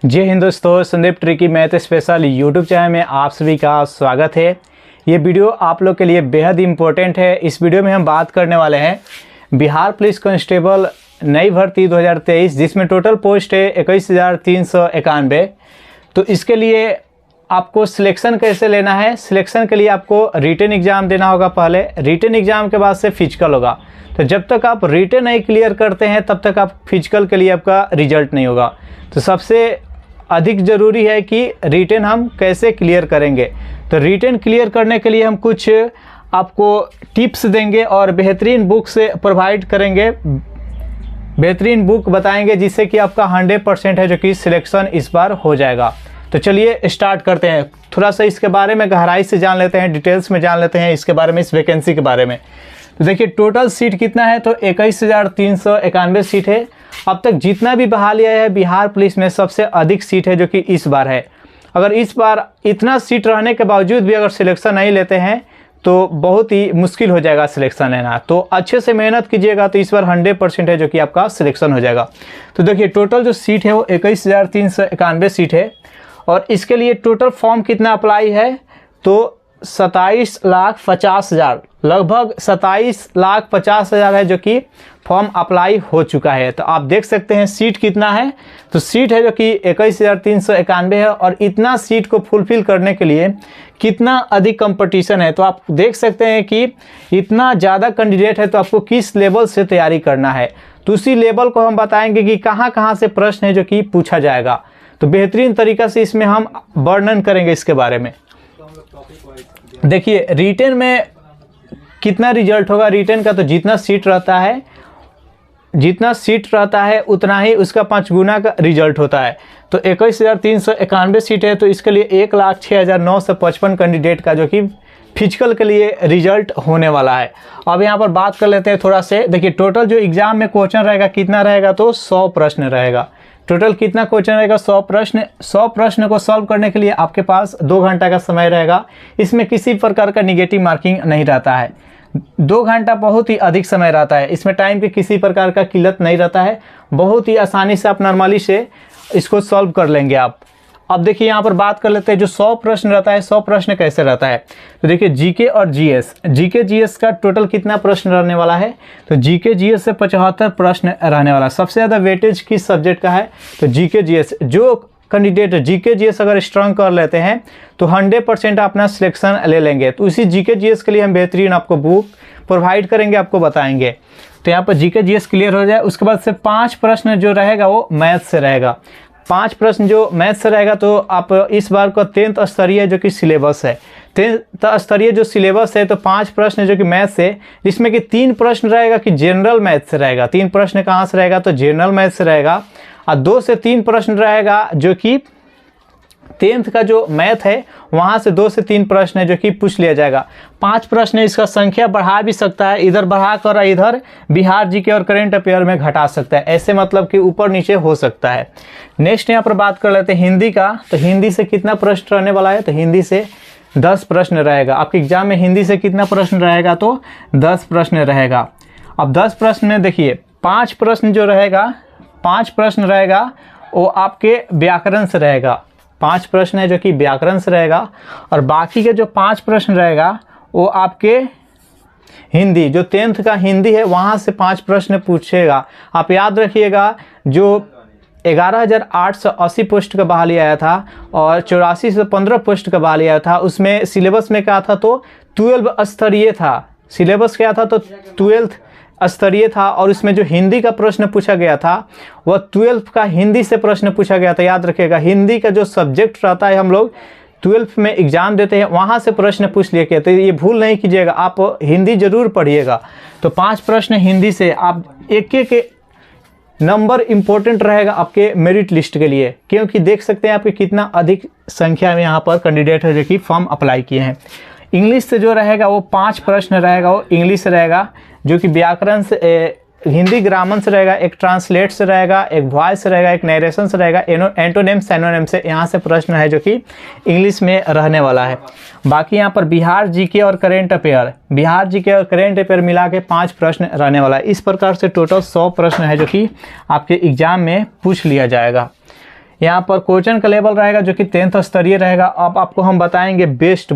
जय हिंद दोस्तों, Sandeep tricky math special YouTube channel में आप सभी का स्वागत है। ये वीडियो आप लोग के लिए बेहद इम्पोर्टेंट है। इस वीडियो में हम बात करने वाले हैं बिहार पुलिस कांस्टेबल नई भर्ती 2023, जिसमें टोटल पोस्ट है 21,391। तो इसके लिए आपको सिलेक्शन कैसे लेना है। सिलेक्शन के लिए आपको रिटन एग्ज़ाम देना होगा। पहले रिटन एग्ज़ाम के बाद से फिजिकल होगा। तो जब तक आप रिटन नहीं क्लियर करते हैं तब तक आप फिजिकल के लिए आपका रिजल्ट नहीं होगा। तो सबसे अधिक ज़रूरी है कि रिटन हम कैसे क्लियर करेंगे। तो रिटन क्लियर करने के लिए हम कुछ आपको टिप्स देंगे और बेहतरीन बुक से प्रोवाइड करेंगे, बेहतरीन बुक बताएंगे, जिससे कि आपका 100% है जो कि सिलेक्शन इस बार हो जाएगा। तो चलिए स्टार्ट करते हैं। थोड़ा सा इसके बारे में गहराई से जान लेते हैं, डिटेल्स में जान लेते हैं इसके बारे में, इस वैकेंसी के बारे में। तो देखिए टोटल सीट कितना है, तो 21,391 सीट है। अब तक जितना भी बहाली आया है बिहार पुलिस में सबसे अधिक सीट है जो कि इस बार है। अगर इस बार इतना सीट रहने के बावजूद भी अगर सिलेक्शन नहीं लेते हैं तो बहुत ही मुश्किल हो जाएगा सिलेक्शन लेना। तो अच्छे से मेहनत कीजिएगा तो इस बार 100% है जो कि आपका सिलेक्शन हो जाएगा। तो देखिए टोटल जो सीट है वो 21,391 सीट है। और इसके लिए टोटल फॉर्म कितना अप्लाई है, तो 27,50,000, लगभग 27,50,000 है जो कि फॉर्म अप्लाई हो चुका है। तो आप देख सकते हैं सीट कितना है। तो सीट है जो कि 21,391 है। और इतना सीट को फुलफिल करने के लिए कितना अधिक कंपटीशन है, तो आप देख सकते हैं कि इतना ज़्यादा कैंडिडेट है। तो आपको किस लेवल से तैयारी करना है, तो उसी लेवल को हम बताएंगे कि कहाँ कहाँ से प्रश्न है जो कि पूछा जाएगा। तो बेहतरीन तरीक़ा से इसमें हम वर्णन करेंगे इसके बारे में। देखिए रिटन में कितना रिजल्ट होगा। रिटन का तो जितना सीट रहता है उतना ही उसका 5 गुना का रिजल्ट होता है। तो 21,391 सीट है। तो इसके लिए 1,06,955 कैंडिडेट का जो कि फिजिकल के लिए रिजल्ट होने वाला है। अब यहाँ पर बात कर लेते हैं थोड़ा से। देखिए टोटल जो एग्ज़ाम में क्वेश्चन रहेगा कितना रहेगा, तो 100 प्रश्न रहेगा। टोटल कितना क्वेश्चन रहेगा, 100 प्रश्न। 100 प्रश्न को सॉल्व करने के लिए आपके पास 2 घंटा का समय रहेगा। इसमें किसी प्रकार का निगेटिव मार्किंग नहीं रहता है। 2 घंटा बहुत ही अधिक समय रहता है। इसमें टाइम की किसी प्रकार का किल्लत नहीं रहता है। बहुत ही आसानी से आप नॉर्मली से इसको सॉल्व कर लेंगे आप। अब देखिए यहाँ पर बात कर लेते हैं जो 100 प्रश्न रहता है। 100 प्रश्न कैसे रहता है, तो देखिए जीके और जीएस। जीके जीएस का टोटल कितना प्रश्न रहने वाला है, तो जीके जीएस से 75 प्रश्न रहने वाला है। सबसे ज़्यादा वेटेज किस सब्जेक्ट का है, तो जीके जीएस। जो कैंडिडेट जीके जीएस अगर स्ट्रांग कर लेते हैं तो 100% अपना सिलेक्शन ले लेंगे। तो उसी जीके जीएस के लिए हम बेहतरीन आपको बुक प्रोवाइड करेंगे, आपको बताएंगे। तो यहाँ पर जीके जीएस क्लियर हो जाए, उसके बाद से 5 प्रश्न जो रहेगा वो मैथ से रहेगा। 5 प्रश्न जो मैथ से रहेगा। तो आप इस बार का 10th स्तरीय जो कि सिलेबस है, 10th स्तरीय जो सिलेबस है, तो 5 प्रश्न जो कि मैथ से, जिसमें कि 3 प्रश्न रहेगा कि जनरल मैथ से रहेगा। 3 प्रश्न कहाँ से रहेगा, तो जनरल मैथ से रहेगा। और 2 से 3 प्रश्न रहेगा जो कि 10th का जो मैथ है वहाँ से 2 से 3 प्रश्न है जो कि पूछ लिया जाएगा। 5 प्रश्न इसका संख्या बढ़ा भी सकता है, इधर बढ़ा कर इधर बिहार जीके और करंट अफेयर में घटा सकता है। ऐसे मतलब कि ऊपर नीचे हो सकता है। नेक्स्ट यहाँ पर बात कर लेते हैं हिंदी का। तो हिंदी से कितना प्रश्न रहने वाला है, तो हिंदी से 10 प्रश्न रहेगा। आपके एग्जाम में हिंदी से कितना प्रश्न रहेगा, तो 10 प्रश्न रहेगा। अब 10 प्रश्न में देखिए 5 प्रश्न जो रहेगा, 5 प्रश्न रहेगा वो आपके व्याकरण से रहेगा। 5 प्रश्न है जो कि व्याकरण से रहेगा। और बाकी के जो 5 प्रश्न रहेगा वो आपके हिंदी, जो 10th का हिंदी है वहाँ से 5 प्रश्न पूछेगा। आप याद रखिएगा जो 11,880 पोस्ट का बहाली आया था और 84 से 15 पोस्ट का बहाली आया था, उसमें सिलेबस में क्या था, तो 12 स्तरीय था। सिलेबस क्या था, तो 12th स्तरीय था। और उसमें जो हिंदी का प्रश्न पूछा गया था वह 12th का हिंदी से प्रश्न पूछा गया था। याद रखिएगा हिंदी का जो सब्जेक्ट रहता है, हम लोग 12th में एग्ज़ाम देते हैं वहाँ से प्रश्न पूछ लिए गए। तो ये भूल नहीं कीजिएगा, आप हिंदी ज़रूर पढ़िएगा। तो 5 प्रश्न हिंदी से। आप एक नंबर इम्पोर्टेंट रहेगा आपके मेरिट लिस्ट के लिए, क्योंकि देख सकते हैं आपके कितना अधिक संख्या में यहाँ पर कैंडिडेट है जो कि फॉर्म अप्लाई किए हैं। इंग्लिश से जो रहेगा वो 5 प्रश्न रहेगा, वो इंग्लिश से रहेगा, जो कि व्याकरण से, हिंदी ग्रामर से रहेगा, एक ट्रांसलेट से रहेगा, एक वॉइस से रहेगा, एक नरेशन से रहेगा, एंटोनिम सिनोनिम से यहाँ से प्रश्न है जो कि इंग्लिश में रहने वाला है। बाकी यहाँ पर बिहार जीके और करेंट अफेयर, बिहार जीके और करेंट अफेयर मिला के 5 प्रश्न रहने वाला है। इस प्रकार से टोटल 100 प्रश्न है जो कि आपके एग्जाम में पूछ लिया जाएगा। यहाँ पर क्वेश्चन का लेवल रहेगा जो कि 10th स्तरीय रहेगा। अब आपको हम बताएंगे बेस्ट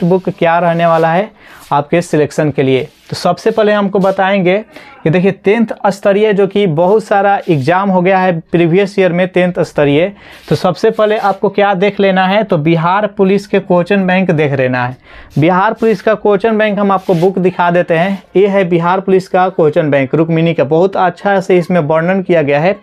बुक क्या रहने वाला है आपके सिलेक्शन के लिए। तो सबसे पहले हमको बताएंगे कि देखिए 10th स्तरीय जो कि बहुत सारा एग्ज़ाम हो गया है प्रीवियस ईयर में 10th स्तरीय। तो सबसे पहले आपको क्या देख लेना है, तो बिहार पुलिस के क्वेश्चन बैंक देख लेना है। बिहार पुलिस का क्वेश्चन बैंक हम आपको बुक दिखा देते हैं। ये है बिहार पुलिस का क्वेश्चन बैंक रुक्मिणी का, बहुत अच्छा से इसमें वर्णन किया गया है।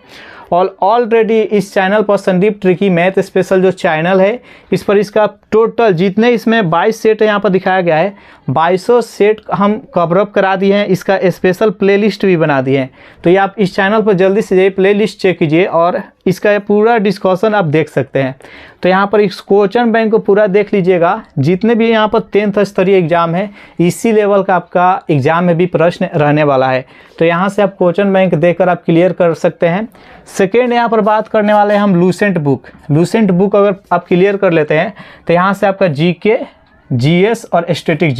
और ऑलरेडी इस चैनल पर संदीप ट्रिकी मैथ स्पेशल जो चैनल है, इस पर इसका टोटल जितने इसमें 22 सेट यहाँ पर दिखाया गया है, 2200 सेट हम कवरअप करा दिए हैं। इसका स्पेशल प्लेलिस्ट भी बना दिए हैं। तो ये आप इस चैनल पर जल्दी से प्लेलिस्ट चेक कीजिए और इसका पूरा डिस्कशन आप देख सकते हैं। तो यहाँ पर इस क्वेश्चन बैंक को पूरा देख लीजिएगा। जितने भी यहाँ पर 10th स्तरीय एग्जाम है, इसी लेवल का आपका एग्जाम में भी प्रश्न रहने वाला है। तो यहाँ से आप क्वेश्चन बैंक देखकर आप क्लियर कर सकते हैं। सेकेंड यहाँ पर बात करने वाले हैं हम लूसेंट बुक अगर आप क्लियर कर लेते हैं तो यहाँ से आपका जीके, जीएस और स्टैटिक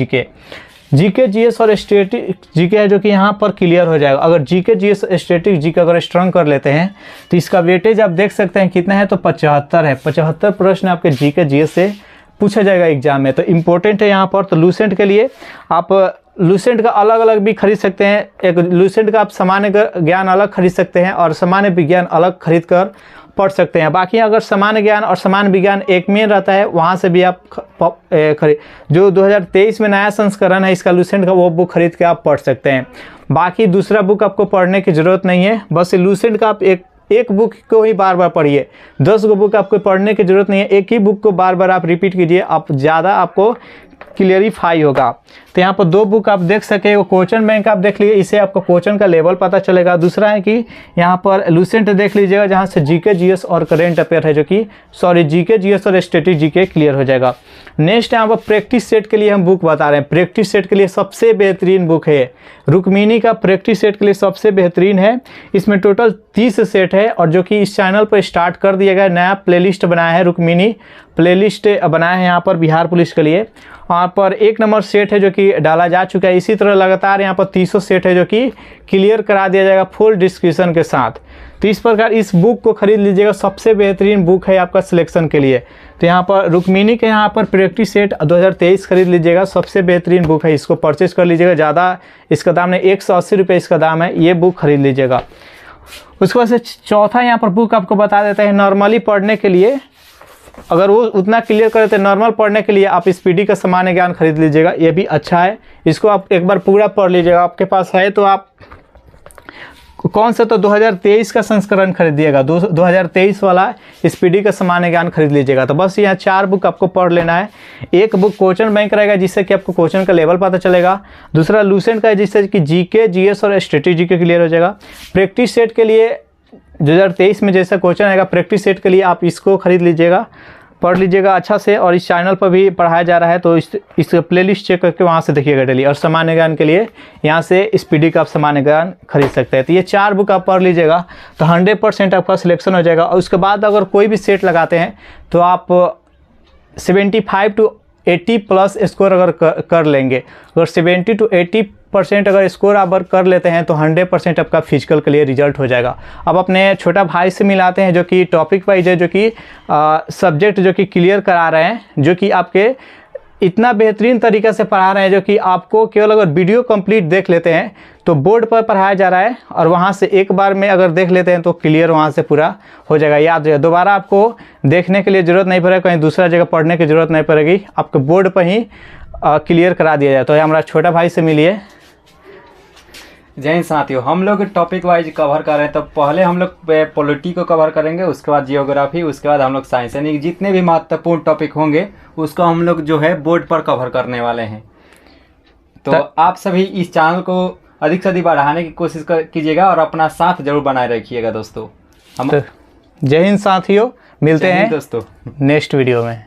जीके, जीएस और स्टैटिक जीके है जो कि यहाँ पर क्लियर हो जाएगा। अगर जीके, जीएस, स्टैटिक जीके अगर स्ट्रॉन्ग कर लेते हैं तो इसका वेटेज आप देख सकते हैं कितना है, तो 75 है। 75 प्रश्न आपके जीके, जीएस से पूछा जाएगा एग्जाम में, तो इम्पोर्टेंट है यहाँ पर। तो लूसेंट के लिए आप लूसेंट का अलग अलग भी खरीद सकते हैं। एक लूसेंट का आप सामान्य ज्ञान अलग खरीद सकते हैं और सामान्य विज्ञान अलग खरीद कर पढ़ सकते हैं। बाकी अगर सामान्य ज्ञान और सामान्य विज्ञान एक में रहता है, वहाँ से भी आप खरीद, जो 2023 में नया संस्करण है इसका लूसेंट का, वो बुक खरीद के आप पढ़ सकते हैं। बाकी दूसरा बुक आपको पढ़ने की ज़रूरत नहीं है, बस लूसेंट का आप एक बुक को ही बार बार पढ़िए। 10 गो बुक आपको पढ़ने की ज़रूरत नहीं है, एक ही बुक को बार बार आप रिपीट कीजिए, आप ज़्यादा आपको क्लियरिफाई होगा। तो यहाँ पर 2 बुक आप देख सके, वो क्वेश्चन बैंक आप देख लीजिए, इससे आपको क्वेश्चन का लेवल पता चलेगा। दूसरा है कि यहाँ पर लूसेंट देख लीजिएगा, जहाँ से जीके, जीएस और करेंट अफेयर है, जो कि जीके, जीएस और स्टैटिक जीके क्लियर हो जाएगा। नेक्स्ट यहाँ पर प्रैक्टिस सेट के लिए हम बुक बता रहे हैं। प्रैक्टिस सेट के लिए सबसे बेहतरीन बुक है रुक्मिणी का, प्रैक्टिस सेट के लिए सबसे बेहतरीन है। इसमें टोटल 30 सेट है और जो कि इस चैनल पर स्टार्ट कर दिया गया, नया प्लेलिस्ट बनाया है रुक्मिणी प्लेलिस्ट बनाया है यहाँ पर बिहार पुलिस के लिए। वहाँ पर 1 नंबर सेट है जो कि डाला जा चुका है। इसी तरह लगातार यहाँ पर 300 सेट है जो कि क्लियर करा दिया जाएगा फुल डिस्क्रिप्शन के साथ। तो इस प्रकार इस बुक को खरीद लीजिएगा, सबसे बेहतरीन बुक है आपका सिलेक्शन के लिए। तो यहाँ पर रुक्मिणी के यहाँ पर प्रैक्टिस सेट 2023 खरीद लीजिएगा, सबसे बेहतरीन बुक है, इसको परचेज कर लीजिएगा। ज़्यादा इसका दाम नहीं, 180 रुपये इसका दाम है, ये बुक खरीद लीजिएगा। उसके बाद से चौथा यहाँ पर बुक आपको बता देता है नॉर्मली पढ़ने के लिए। अगर वो उतना क्लियर करे तो नॉर्मल पढ़ने के लिए आप स्पीडी का सामान्य ज्ञान खरीद लीजिएगा, ये भी अच्छा है। इसको आप एक बार पूरा पढ़ लीजिएगा, आपके पास है तो आप कौन सा, तो 2023 का संस्करण खरीदिएगा, 2023 वाला स्पीडी का सामान्य ज्ञान खरीद लीजिएगा। तो बस यहाँ 4 बुक आपको पढ़ लेना है। एक बुक क्वेश्चन बैंक रहेगा जिससे कि आपको क्वेश्चन का लेवल पता चलेगा। दूसरा लूसेंट का है जिससे कि जीके, जीएस और स्टैटिक जीके क्लियर हो जाएगा। प्रैक्टिस सेट के लिए 2023 में जैसा क्वेश्चन आएगा, प्रैक्टिस सेट के लिए आप इसको खरीद लीजिएगा, पढ़ लीजिएगा अच्छा से। और इस चैनल पर भी पढ़ाया जा रहा है, तो इस प्लेलिस्ट चेक करके वहाँ से देखिएगा डेली। और सामान्य ज्ञान के लिए यहाँ से स्पीडी का आप सामान्य ज्ञान खरीद सकते हैं। तो ये 4 बुक आप पढ़ लीजिएगा तो 100% आपका सिलेक्शन हो जाएगा। और उसके बाद अगर कोई भी सेट लगाते हैं तो आप 75 to 80 प्लस स्कोर अगर कर लेंगे, अगर 70 to 80% अगर स्कोर आप कर लेते हैं तो 100% आपका फिजिकल के लिए रिजल्ट हो जाएगा। अब अपने छोटा भाई से मिलाते हैं जो कि टॉपिक वाइज है, जो कि सब्जेक्ट जो कि क्लियर करा रहे हैं, जो कि आपके इतना बेहतरीन तरीक़े से पढ़ा रहे हैं, जो कि आपको केवल अगर वीडियो कंप्लीट देख लेते हैं तो बोर्ड पर पढ़ाया जा रहा है, और वहाँ से एक बार में अगर देख लेते हैं तो क्लियर वहाँ से पूरा हो जाएगा। याद रखिए, दोबारा आपको देखने के लिए ज़रूरत नहीं पड़ेगा, कहीं दूसरा जगह पढ़ने की ज़रूरत नहीं पड़ेगी, आपको बोर्ड पर ही क्लियर करा दिया जाए। तो हमारा छोटा भाई से मिलिए। जय हिंद साथियों, हम लोग टॉपिक वाइज कवर कर रहे हैं। तो पहले हम लोग पॉलिटी को कवर करेंगे, उसके बाद जियोग्राफी, उसके बाद हम लोग साइंस, यानी जितने भी महत्वपूर्ण टॉपिक होंगे उसको हम लोग जो है बोर्ड पर कवर करने वाले हैं। तो आप सभी इस चैनल को अधिक से अधिक बढ़ाने की कोशिश कीजिएगा और अपना साथ जरूर बनाए रखिएगा दोस्तों। हम जय हिंद साथियों, मिलते हैं दोस्तों नेक्स्ट वीडियो में।